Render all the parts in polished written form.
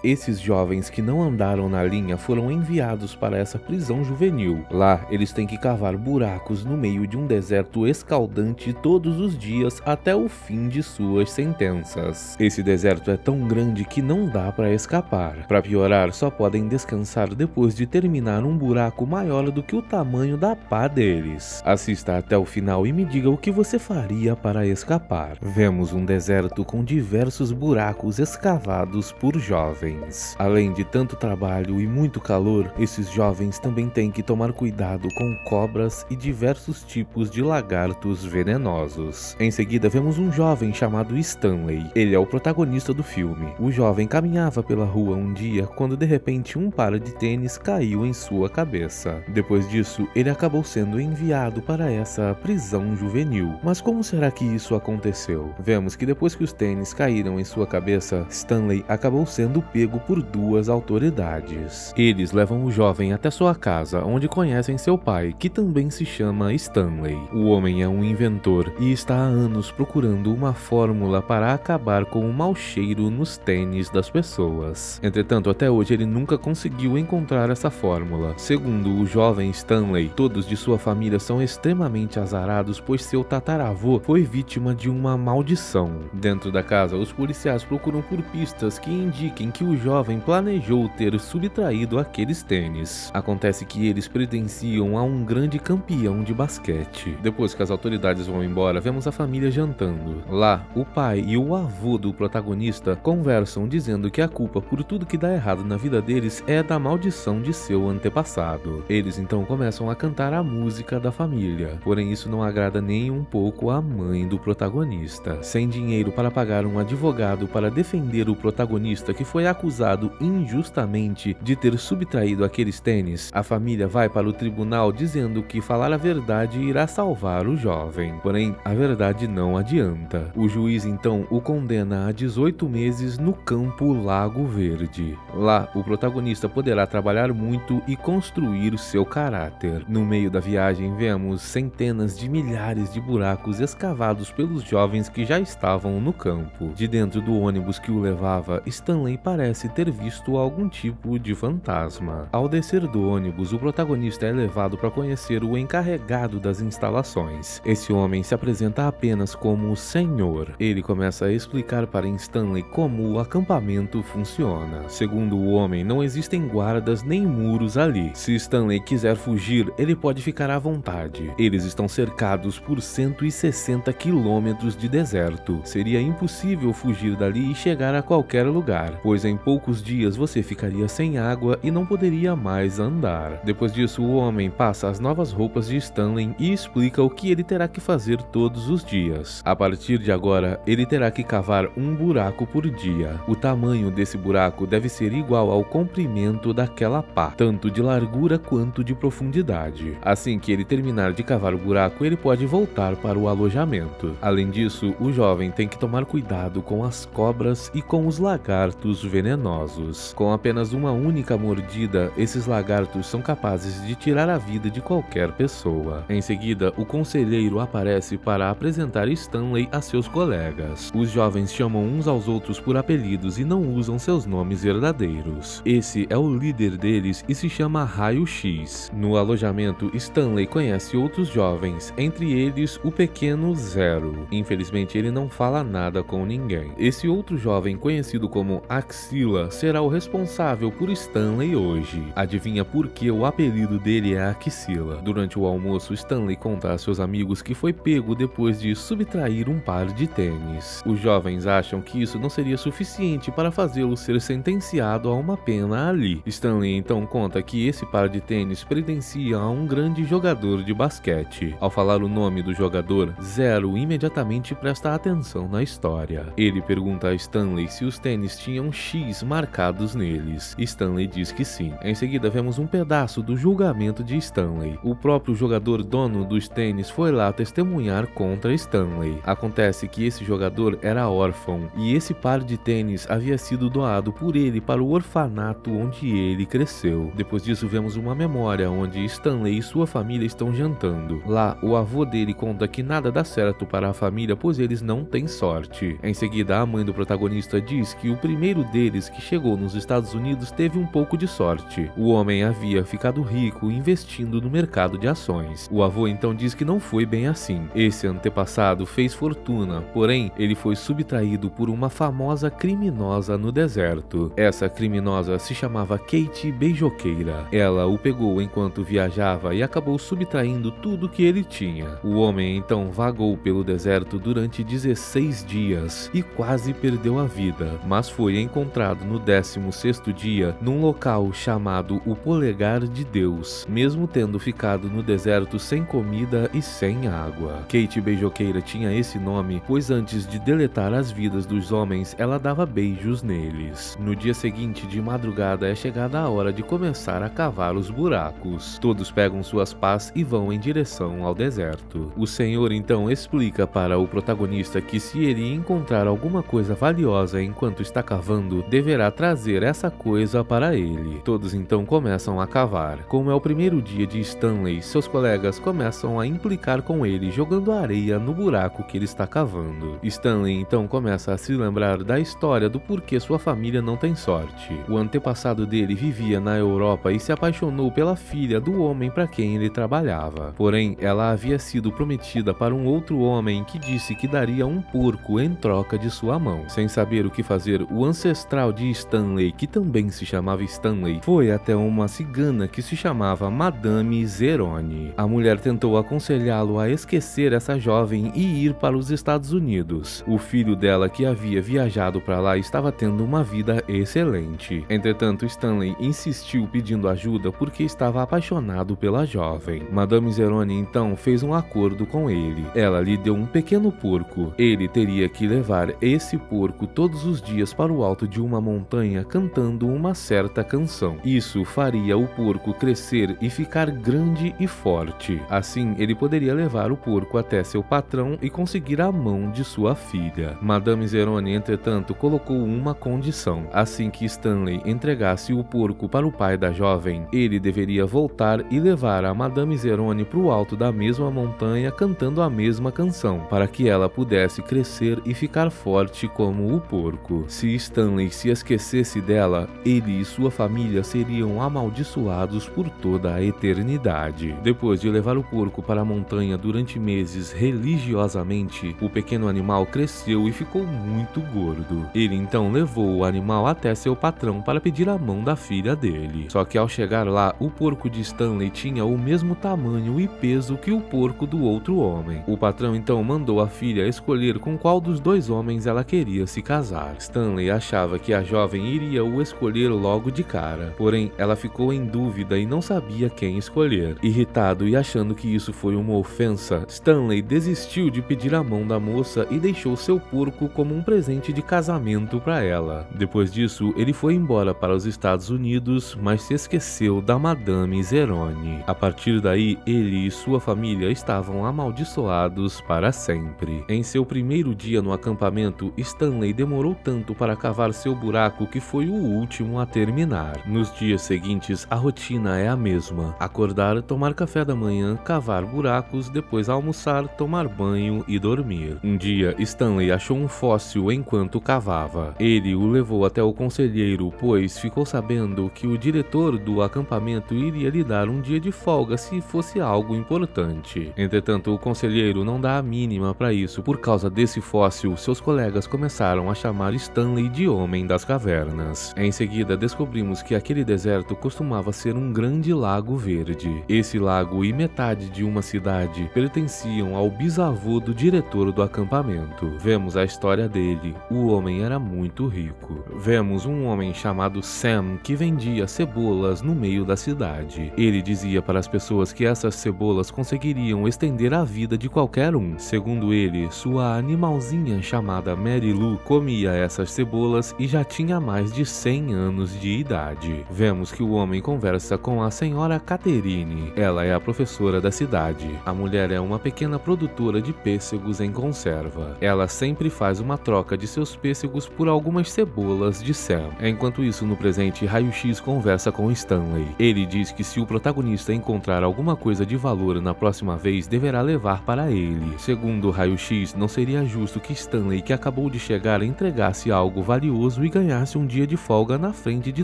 esses jovens que não andaram na linha foram enviados para essa prisão juvenil. Lá, eles têm que cavar buracos no meio de um deserto escaldante todos os dias até o fim de suas sentenças. Esse deserto é tão grande que não dá para escapar. Para piorar, só podem descansar depois de terminar um buraco maior do que o tamanho da pá deles. Assista até o final e me diga o que você faria para escapar. Vemos um deserto com diversos buracos escavados por jovens. Além de tanto trabalho e muito calor, esses jovens também têm que tomar cuidado com cobras e diversos tipos de lagartos venenosos. Em seguida, vemos um jovem chamado Stanley. Ele é o protagonista do filme. O jovem caminhava pela rua um dia quando de repente um par de tênis caiu em sua cabeça. Depois disso, ele acabou sendo enviado para essa prisão juvenil. Mas como será que isso aconteceu? Vemos que depois que os tênis caíram em sua cabeça, Stanley acabou sendo pego por duas autoridades. Eles levam o jovem até sua casa, onde conhecem seu pai, que também se chama Stanley. O homem é um inventor e está há anos procurando uma fórmula para acabar com o mau cheiro nos tênis das pessoas. Entretanto, até hoje ele nunca conseguiu encontrar essa fórmula. Segundo o jovem Stanley, todos de sua família são extremamente azarados, pois seu tataravô foi vítima de uma maldição. Dentro da casa, os policiais procuram por pistas que indiquem que o jovem planejou ter subtraído aqueles tênis. Acontece que eles pertenciam a um grande campeão de basquete. Depois que as autoridades vão embora, vemos a família jantando. Lá, o pai e o avô do protagonista conversam dizendo que a culpa por tudo que dá errado na vida deles é da maldição de seu antepassado. Eles então começam a cantar a música da família. Porém, isso não agrada nem um pouco a mãe do protagonista. Sem dinheiro para pagar um advogado para defender o protagonista que foi acusado injustamente de ter subtraído aqueles tênis, a família vai para o tribunal dizendo que falar a verdade irá salvar o jovem. Porém, a verdade não adianta. O juiz então o condena a 18 meses no campo Lago Verde. Lá, o protagonista poderá trabalhar muito e construir seu caráter. No meio da viagem, vemos centenas de milhares de buracos escavados pelos jovens que já estavam no campo. De dentro do ônibus que o levava, Stanley parece ter visto algum tipo de fantasma. Ao descer do ônibus, o protagonista é levado para conhecer o encarregado das instalações. Esse homem se apresenta apenas como o Senhor. Ele começa a explicar para Stanley como o acampamento funciona. Segundo o homem, não existem guardas nem muros ali. Se Stanley quiser fugir, ele pode ficar à vontade. Eles estão cercados por 160 quilômetros de deserto. Seria impossível fugir dali e chegar a qualquer lugar, pois em poucos dias você ficaria sem água e não poderia mais andar. Depois disso, o homem passa as novas roupas de Stanley e explica o que ele terá que fazer todos os dias. A partir de agora, ele terá que cavar um buraco por dia. O tamanho desse buraco deve ser igual ao comprimento daquela pá, tanto de largura quanto de profundidade. Assim que ele terminar de cavar o buraco, ele pode voltar para o alojamento. Além disso, o jovem tem que tomar cuidado com as cobras e com os lagartos venenosos. Com apenas uma única mordida, esses lagartos são capazes de tirar a vida de qualquer pessoa. Em seguida, o conselheiro aparece para apresentar Stanley a seus colegas. Os jovens chamam uns aos outros por apelidos e não usam seus nomes verdadeiros. Esse é o líder deles e se chama Raio X. No alojamento, Stanley conhece outros jovens, entre eles o pequeno Zero. Infelizmente, ele não fala nada com ninguém. Esse outro jovem, conhecido como Axila, será o responsável por Stanley hoje. Adivinha por que o apelido dele é Axila? Durante o almoço, Stanley conta a seus amigos que foi pego depois de subtrair um par de tênis. Os jovens acham que isso não seria suficiente para fazê-lo ser sentenciado a uma pena ali. Stanley então conta que esse par de tênis pertencia a um grande jogador de basquete. Ao falar o nome do jogador, Zero imediatamente presta atenção na história. Ele pergunta a Stanley se os tênis tinham X marcados neles. Stanley diz que sim. Em seguida, vemos um pedaço do julgamento de Stanley. O próprio jogador dono dos tênis foi lá testemunhar contra Stanley. Acontece que esse jogador era órfão e esse par de tênis havia sido doado por ele para o orfanato onde ele cresceu. Depois disso, vemos uma memória onde Stanley e sua família estão jantando. Lá, o avô dele conta que nada dá certo para a família, pois eles não têm sorte. Em seguida, a mãe do protagonista diz que o primeiro deles deles que chegou nos Estados Unidos teve um pouco de sorte. O homem havia ficado rico investindo no mercado de ações. O avô então diz que não foi bem assim. Esse antepassado fez fortuna, porém ele foi subtraído por uma famosa criminosa no deserto. Essa criminosa se chamava Kate Beijoqueira. Ela o pegou enquanto viajava e acabou subtraindo tudo que ele tinha. O homem então vagou pelo deserto durante 16 dias e quase perdeu a vida, mas foi encontrado no 16º dia num local chamado o Polegar de Deus, mesmo tendo ficado no deserto sem comida e sem água. Kate Beijoqueira tinha esse nome pois antes de deletar as vidas dos homens, ela dava beijos neles. No dia seguinte, de madrugada, é chegada a hora de começar a cavar os buracos. Todos pegam suas pás e vão em direção ao deserto. O Senhor então explica para o protagonista que se ele encontrar alguma coisa valiosa enquanto está cavando, deverá trazer essa coisa para ele. Todos então começam a cavar. Como é o primeiro dia de Stanley, seus colegas começam a implicar com ele, jogando areia no buraco que ele está cavando. Stanley então começa a se lembrar da história do porquê sua família não tem sorte. O antepassado dele vivia na Europa e se apaixonou pela filha do homem para quem ele trabalhava. Porém, ela havia sido prometida para um outro homem que disse que daria um porco em troca de sua mão. Sem saber o que fazer, o ancestral de Stanley, que também se chamava Stanley, foi até uma cigana que se chamava Madame Zeroni. A mulher tentou aconselhá-lo a esquecer essa jovem e ir para os Estados Unidos. O filho dela, que havia viajado para lá, estava tendo uma vida excelente. Entretanto, Stanley insistiu pedindo ajuda porque estava apaixonado pela jovem. Madame Zeroni então fez um acordo com ele. Ela lhe deu um pequeno porco. Ele teria que levar esse porco todos os dias para o alto de uma montanha cantando uma certa canção. Isso faria o porco crescer e ficar grande e forte. Assim, ele poderia levar o porco até seu patrão e conseguir a mão de sua filha. Madame Zeroni, entretanto, colocou uma condição. Assim que Stanley entregasse o porco para o pai da jovem, ele deveria voltar e levar a Madame Zeroni para o alto da mesma montanha cantando a mesma canção, para que ela pudesse crescer e ficar forte como o porco. Se Stanley se esquecesse dela, ele e sua família seriam amaldiçoados por toda a eternidade. Depois de levar o porco para a montanha durante meses religiosamente, o pequeno animal cresceu e ficou muito gordo. Ele então levou o animal até seu patrão para pedir a mão da filha dele. Só que ao chegar lá, o porco de Stanley tinha o mesmo tamanho e peso que o porco do outro homem. O patrão então mandou a filha escolher com qual dos dois homens ela queria se casar. Stanley achava que a jovem iria o escolher logo de cara, porém ela ficou em dúvida e não sabia quem escolher. Irritado e achando que isso foi uma ofensa, Stanley desistiu de pedir a mão da moça e deixou seu porco como um presente de casamento para ela. Depois disso, ele foi embora para os Estados Unidos, mas se esqueceu da Madame Zeroni. A partir daí, ele e sua família estavam amaldiçoados para sempre. Em seu primeiro dia no acampamento, Stanley demorou tanto para cavar seu buraco que foi o último a terminar. Nos dias seguintes, a rotina é a mesma: acordar, tomar café da manhã, cavar buracos, depois almoçar, tomar banho e dormir. Um dia, Stanley achou um fóssil enquanto cavava. Ele o levou até o conselheiro, pois ficou sabendo que o diretor do acampamento iria lhe dar um dia de folga se fosse algo importante. Entretanto, o conselheiro não dá a mínima para isso. Por causa desse fóssil, seus colegas começaram a chamar Stanley de Homem das Cavernas. Em seguida, descobrimos que aquele deserto costumava ser um grande lago verde. Esse lago e metade de uma cidade pertenciam ao bisavô do diretor do acampamento. Vemos a história dele. O homem era muito rico. Vemos um homem chamado Sam que vendia cebolas no meio da cidade. Ele dizia para as pessoas que essas cebolas conseguiriam estender a vida de qualquer um. Segundo ele, sua animalzinha chamada Mary Lou comia essas cebolas e já tinha mais de 100 anos de idade. Vemos que o homem conversa com a senhora Catherine. Ela é a professora da cidade. A mulher é uma pequena produtora de pêssegos em conserva. Ela sempre faz uma troca de seus pêssegos por algumas cebolas de Sam. Enquanto isso, no presente, Raio-X conversa com Stanley. Ele diz que se o protagonista encontrar alguma coisa de valor na próxima vez, deverá levar para ele. Segundo Raio-X, não seria justo que Stanley, que acabou de chegar, entregasse algo valioso mesmo e ganhasse um dia de folga na frente de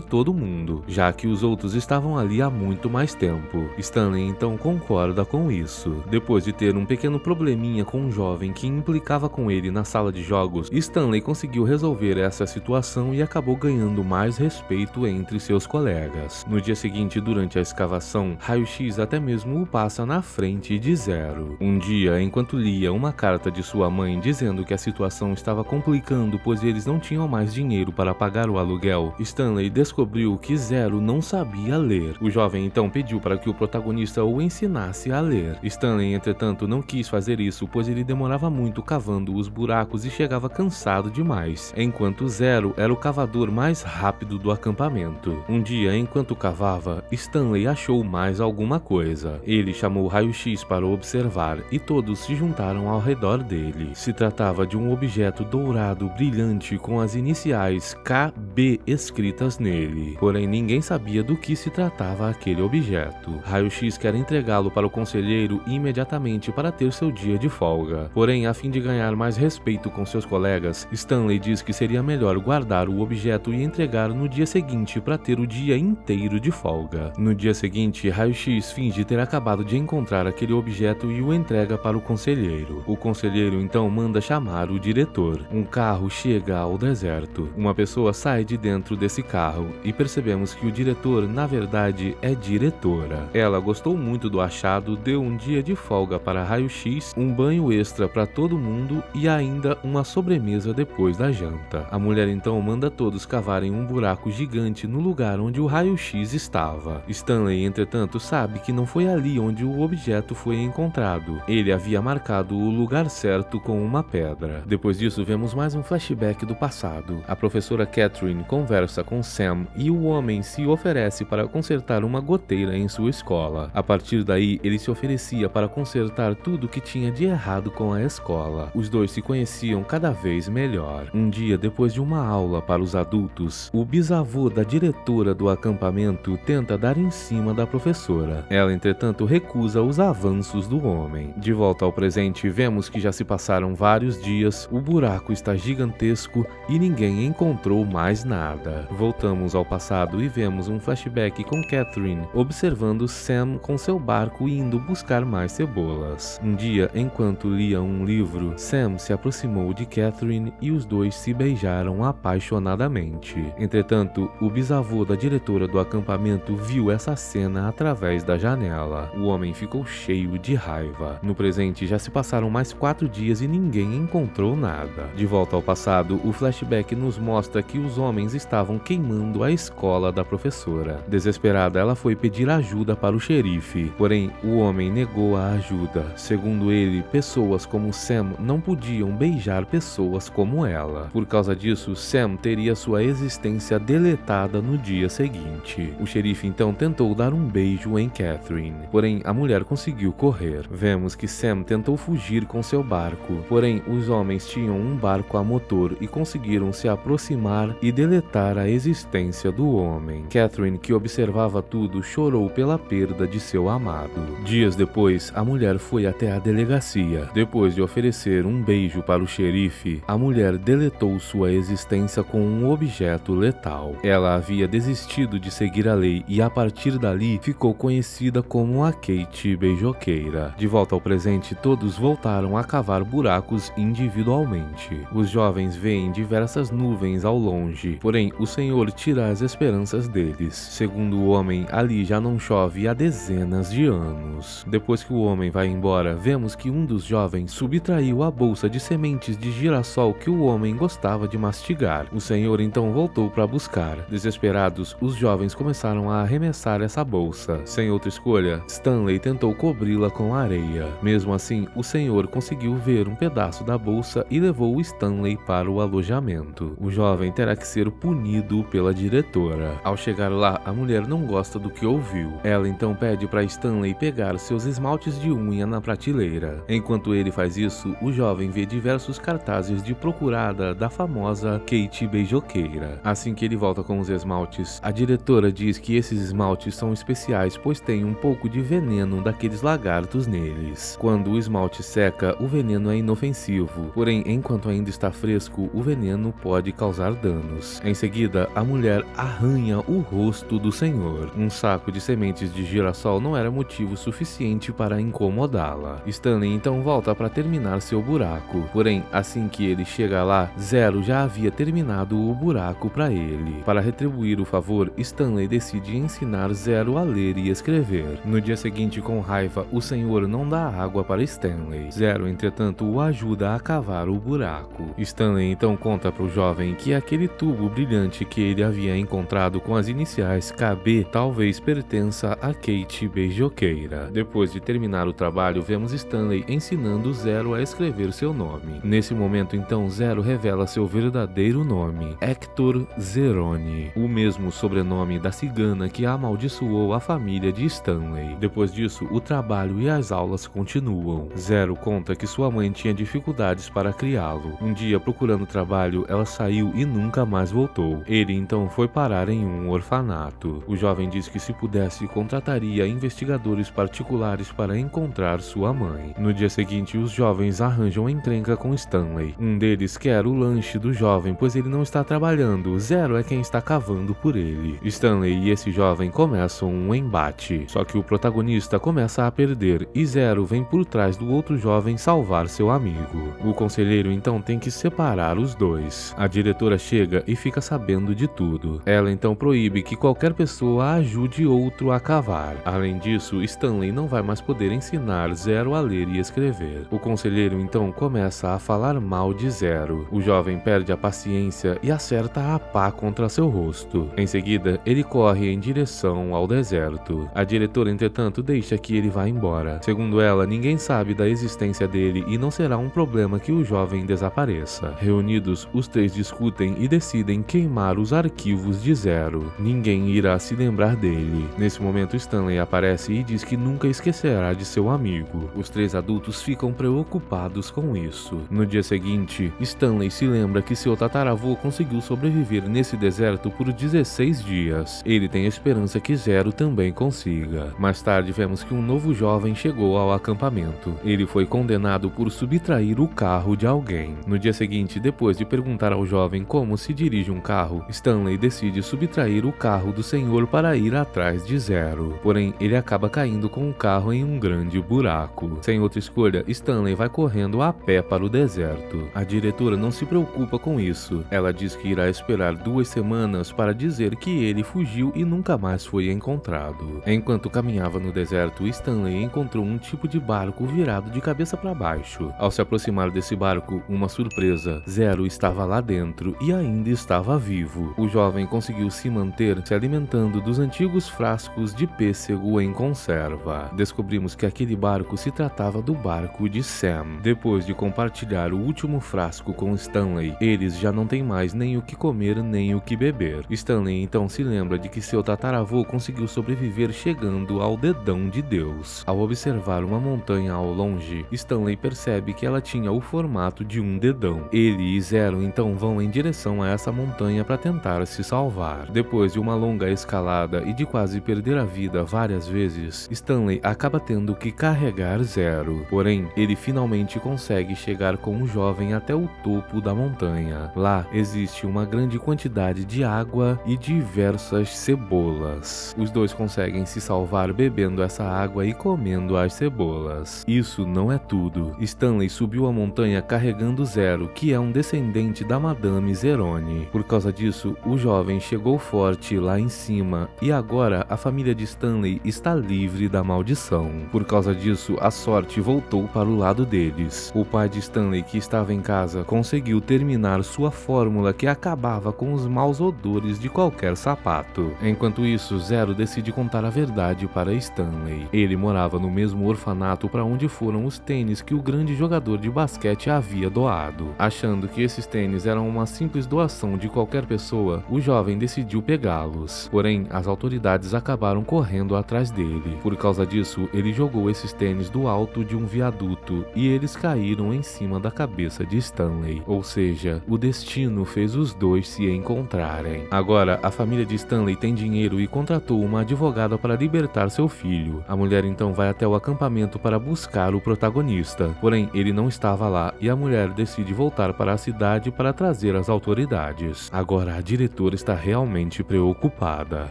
todo mundo, já que os outros estavam ali há muito mais tempo. Stanley então concorda com isso. Depois de ter um pequeno probleminha com um jovem que implicava com ele na sala de jogos, Stanley conseguiu resolver essa situação e acabou ganhando mais respeito entre seus colegas. No dia seguinte, durante a escavação, Raio-X até mesmo o passa na frente de Zero. Um dia, enquanto lia uma carta de sua mãe dizendo que a situação estava complicando pois eles não tinham mais dinheiro para pagar o aluguel, Stanley descobriu que Zero não sabia ler. O jovem então pediu para que o protagonista o ensinasse a ler. Stanley, entretanto, não quis fazer isso pois ele demorava muito cavando os buracos e chegava cansado demais, enquanto Zero era o cavador mais rápido do acampamento. Um dia, enquanto cavava, Stanley achou mais alguma coisa. Ele chamou o Raio-X para observar e todos se juntaram ao redor dele. Se tratava de um objeto dourado brilhante com as iniciais KB escritas nele. Porém, ninguém sabia do que se tratava aquele objeto. Raio-X quer entregá-lo para o conselheiro imediatamente para ter seu dia de folga. Porém, a fim de ganhar mais respeito com seus colegas, Stanley diz que seria melhor guardar o objeto e entregar no dia seguinte para ter o dia inteiro de folga. No dia seguinte, Raio-X finge ter acabado de encontrar aquele objeto e o entrega para o conselheiro. O conselheiro então manda chamar o diretor. Um carro chega ao deserto. Uma pessoa sai de dentro desse carro e percebemos que o diretor, na verdade, é diretora. Ela gostou muito do achado, deu um dia de folga para Raio-X, um banho extra para todo mundo e ainda uma sobremesa depois da janta. A mulher então manda todos cavarem um buraco gigante no lugar onde o Raio-X estava. Stanley, entretanto, sabe que não foi ali onde o objeto foi encontrado. Ele havia marcado o lugar certo com uma pedra. Depois disso, vemos mais um flashback do passado. A professora Catherine conversa com Sam e o homem se oferece para consertar uma goteira em sua escola. A partir daí, ele se oferecia para consertar tudo que tinha de errado com a escola. Os dois se conheciam cada vez melhor. Um dia, depois de uma aula para os adultos, o bisavô da diretora do acampamento tenta dar em cima da professora. Ela, entretanto, recusa os avanços do homem. De volta ao presente, vemos que já se passaram vários dias, o buraco está gigantesco e ninguém encontrou mais nada. Voltamos ao passado e vemos um flashback com Catherine observando Sam com seu barco indo buscar mais cebolas. Um dia, enquanto lia um livro, Sam se aproximou de Catherine e os dois se beijaram apaixonadamente. Entretanto, o bisavô da diretora do acampamento viu essa cena através da janela. O homem ficou cheio de raiva. No presente, já se passaram mais 4 dias e ninguém encontrou nada. De volta ao passado, o flashback nos mostra que os homens estavam queimando a escola da professora. Desesperada, ela foi pedir ajuda para o xerife, porém o homem negou a ajuda. Segundo ele, pessoas como Sam não podiam beijar pessoas como ela. Por causa disso, Sam teria sua existência deletada no dia seguinte. O xerife então tentou dar um beijo em Catherine, porém a mulher conseguiu correr. Vemos que Sam tentou fugir com seu barco, porém os homens tinham um barco a motor e conseguiram se aproximar e deletar a existência do homem. Catherine, que observava tudo, chorou pela perda de seu amado. Dias depois, a mulher foi até a delegacia. Depois de oferecer um beijo para o xerife, a mulher deletou sua existência com um objeto letal. Ela havia desistido de seguir a lei e a partir dali ficou conhecida como a Kate Beijoqueira. De volta ao presente, todos voltaram a cavar buracos individualmente. Os jovens veem diversas nuvens ao longe, porém o Senhor tira as esperanças deles. Segundo o homem, ali já não chove há dezenas de anos. Depois que o homem vai embora, vemos que um dos jovens subtraiu a bolsa de sementes de girassol que o homem gostava de mastigar. O Senhor então voltou para buscar. Desesperados, os jovens começaram a arremessar essa bolsa. Sem outra escolha, Stanley tentou cobri-la com areia. Mesmo assim, o Senhor conseguiu ver um pedaço da bolsa e levou Stanley para o alojamento. O jovem terá que ser punido pela diretora. Ao chegar lá, a mulher não gosta do que ouviu. Ela então pede para Stanley pegar seus esmaltes de unha na prateleira. Enquanto ele faz isso, o jovem vê diversos cartazes de procurada da famosa Kate Beijoqueira. Assim que ele volta com os esmaltes, a diretora diz que esses esmaltes são especiais pois tem um pouco de veneno daqueles lagartos neles. Quando o esmalte seca, o veneno é inofensivo, porém enquanto ainda está fresco, o veneno pode causar causar danos. Em seguida, a mulher arranha o rosto do senhor. Um saco de sementes de girassol não era motivo suficiente para incomodá-la. Stanley então volta para terminar seu buraco. Porém, assim que ele chega lá, Zero já havia terminado o buraco para ele. Para retribuir o favor, Stanley decide ensinar Zero a ler e escrever. No dia seguinte, com raiva, o senhor não dá água para Stanley. Zero, entretanto, o ajuda a cavar o buraco. Stanley então conta para o jovem que aquele tubo brilhante que ele havia encontrado com as iniciais KB talvez pertença a Kate Beijoqueira. Depois de terminar o trabalho, vemos Stanley ensinando Zero a escrever seu nome. Nesse momento, então, Zero revela seu verdadeiro nome, Hector Zeroni, o mesmo sobrenome da cigana que amaldiçoou a família de Stanley. Depois disso, o trabalho e as aulas continuam. Zero conta que sua mãe tinha dificuldades para criá-lo. Um dia, procurando trabalho, ela saiu e nunca mais voltou. Ele então foi parar em um orfanato. O jovem diz que se pudesse, contrataria investigadores particulares para encontrar sua mãe. No dia seguinte, os jovens arranjam encrenca com Stanley. Um deles quer o lanche do jovem, pois ele não está trabalhando. Zero é quem está cavando por ele. Stanley e esse jovem começam um embate. Só que o protagonista começa a perder e Zero vem por trás do outro jovem salvar seu amigo. O conselheiro então tem que separar os dois. A diretora chega e fica sabendo de tudo. Ela então proíbe que qualquer pessoa ajude outro a cavar. Além disso, Stanley não vai mais poder ensinar Zero a ler e escrever. O conselheiro então começa a falar mal de Zero. O jovem perde a paciência e acerta a pá contra seu rosto. Em seguida, ele corre em direção ao deserto. A diretora, entretanto, deixa que ele vá embora. Segundo ela, ninguém sabe da existência dele e não será um problema que o jovem desapareça. Reunidos, os três discutem e decidem queimar os arquivos de Zero. Ninguém irá se lembrar dele. Nesse momento, Stanley aparece e diz que nunca esquecerá de seu amigo. Os três adultos ficam preocupados com isso. No dia seguinte, Stanley se lembra que seu tataravô conseguiu sobreviver nesse deserto por 16 dias. Ele tem esperança que Zero também consiga. Mais tarde, vemos que um novo jovem chegou ao acampamento. Ele foi condenado por subtrair o carro de alguém. No dia seguinte, depois de perguntar ao jovem como se dirige um carro, Stanley decide subtrair o carro do senhor para ir atrás de Zero. Porém, ele acaba caindo com o carro em um grande buraco. Sem outra escolha, Stanley vai correndo a pé para o deserto. A diretora não se preocupa com isso. Ela diz que irá esperar 2 semanas para dizer que ele fugiu e nunca mais foi encontrado. Enquanto caminhava no deserto, Stanley encontrou um tipo de barco virado de cabeça para baixo. Ao se aproximar desse barco, uma surpresa. Zero estava lá dentro e ainda estava vivo. O jovem conseguiu se manter se alimentando dos antigos frascos de pêssego em conserva. Descobrimos que aquele barco se tratava do barco de Sam. Depois de compartilhar o último frasco com Stanley, eles já não têm mais nem o que comer nem o que beber. Stanley então se lembra de que seu tataravô conseguiu sobreviver chegando ao dedão de Deus. Ao observar uma montanha ao longe, Stanley percebe que ela tinha o formato de um dedão. Ele e Zero então vão em direção a essa montanha para tentar se salvar. Depois de uma longa escalada e de quase perder a vida várias vezes, Stanley acaba tendo que carregar Zero. Porém, ele finalmente consegue chegar com o jovem até o topo da montanha. Lá existe uma grande quantidade de água e diversas cebolas. Os dois conseguem se salvar bebendo essa água e comendo as cebolas. Isso não é tudo. Stanley subiu a montanha carregando Zero, que é um descendente da Madame Zeroni. Por causa disso, o jovem chegou forte lá em cima e agora a família de Stanley está livre da maldição. Por causa disso, a sorte voltou para o lado deles. O pai de Stanley, que estava em casa, conseguiu terminar sua fórmula que acabava com os maus odores de qualquer sapato. Enquanto isso, Zero decide contar a verdade para Stanley. Ele morava no mesmo orfanato para onde foram os tênis que o grande jogador de basquete havia doado. Achando que esses tênis eram uma simples doação de qualquer pessoa, o jovem decidiu pegá-los. Porém, as autoridades acabaram correndo atrás dele. Por causa disso, ele jogou esses tênis do alto de um viaduto e eles caíram em cima da cabeça de Stanley. Ou seja, o destino fez os dois se encontrarem. Agora, a família de Stanley tem dinheiro e contratou uma advogada para libertar seu filho. A mulher então vai até o acampamento para buscar o protagonista. Porém, ele não estava lá e a mulher decide voltar para a cidade para trazer as autoridades. Agora a diretora está realmente preocupada.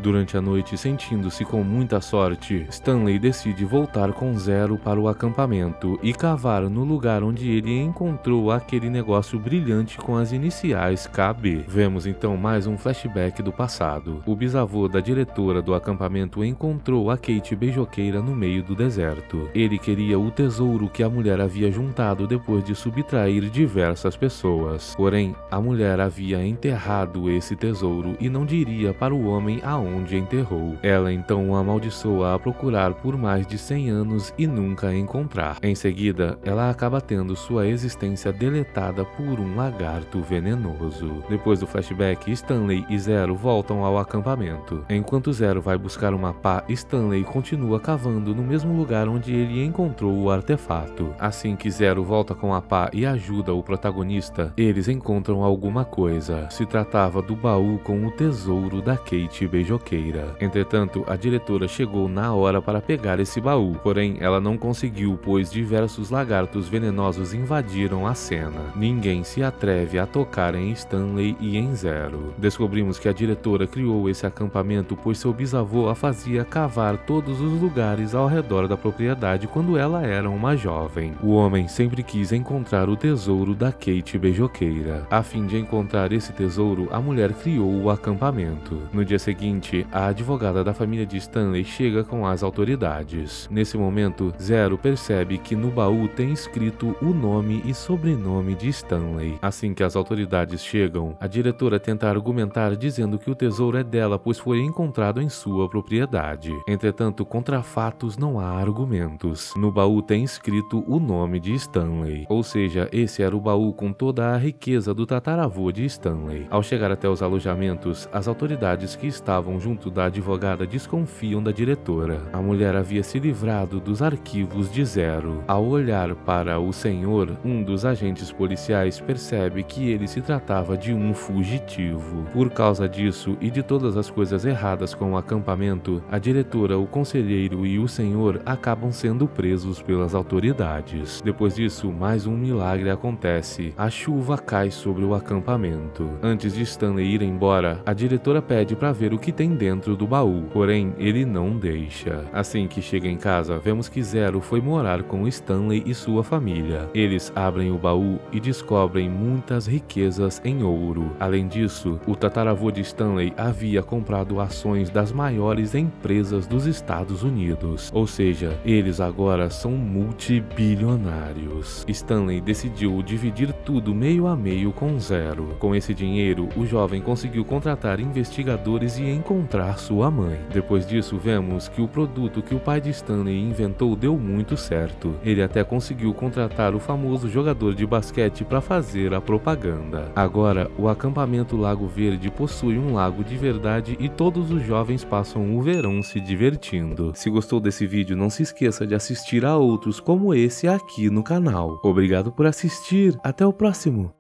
Durante a noite, sentindo-se com muita sorte, Stanley decide voltar com Zero para o acampamento e cavar no lugar onde ele encontrou aquele negócio brilhante com as iniciais KB. Vemos então mais um flashback do passado. O bisavô da diretora do acampamento encontrou a Kate beijoqueira no meio do deserto. Ele queria o tesouro que a mulher havia juntado depois de subtrair diversas pessoas. Porém, a mulher havia enterrado esse tesouro e não diria para o homem aonde enterrou. Ela então o amaldiçoa a procurar por mais de 100 anos e nunca encontrar. Em seguida, ela acaba tendo sua existência deletada por um lagarto venenoso. Depois do flashback, Stanley e Zero voltam ao acampamento. Enquanto Zero vai buscar uma pá, Stanley continua cavando no mesmo lugar onde ele encontrou o artefato. Assim que Zero volta com a pá e ajuda o protagonista, eles encontram alguma coisa. Se tratava do baú com o tesouro da Kate beijoqueira. Entretanto, a diretora chegou na hora para pegar esse baú, porém ela não conseguiu, pois diversos lagartos venenosos invadiram a cena. Ninguém se atreve a tocar em Stanley e em Zero. Descobrimos que a diretora criou esse acampamento pois seu bisavô a fazia cavar todos os lugares ao redor da propriedade quando ela era uma jovem. O homem sempre quis encontrar o tesouro da Kate beijoqueira. A fim de encontrar esse tesouro, a mulher criou o acampamento. No dia seguinte, a advogada da família de Stanley chega com as autoridades. Nesse momento, Zero percebe que no baú tem escrito o nome e sobrenome de Stanley. Assim que as autoridades chegam, a diretora tenta argumentar dizendo que o tesouro é dela pois foi encontrado em sua propriedade. Entretanto, contra fatos não há argumentos. No baú tem escrito o nome de Stanley, ou seja, esse era o baú com toda a riqueza do tataravô de Stanley. Ao chegar até os alojamentos, as autoridades que estavam junto da advogada desconfiam da diretora. A mulher havia se livrado dos arquivos de Zero. Ao olhar para o senhor, um dos agentes policiais percebe que ele se tratava de um fugitivo. Por causa disso e de todas as coisas erradas com o acampamento, a diretora, o conselheiro e o senhor acabam sendo presos pelas autoridades. Depois disso, mais um milagre acontece. A chuva cai sobre o acampamento. Antes de Stanley ir embora, a diretora pede para ver o que tem dentro do baú, porém ele não deixa. Assim que chega em casa, vemos que Zero foi morar com Stanley e sua família. Eles abrem o baú e descobrem muitas riquezas em ouro. Além disso, o tataravô de Stanley havia comprado ações das maiores empresas dos Estados Unidos, ou seja, eles agora são multibilionários. Stanley decidiu dividir tudo meio a meio com Zero. Com esse dinheiro, o jovem conseguiu contratar investigadores e encontrar sua mãe. Depois disso, vemos que o produto que o pai de Stanley inventou deu muito certo. Ele até conseguiu contratar o famoso jogador de basquete para fazer a propaganda. Agora, o acampamento Lago Verde possui um lago de verdade e todos os jovens passam o verão se divertindo. Se gostou desse vídeo, não se esqueça de assistir a outros como esse aqui no canal. Obrigado por assistir, até o próximo!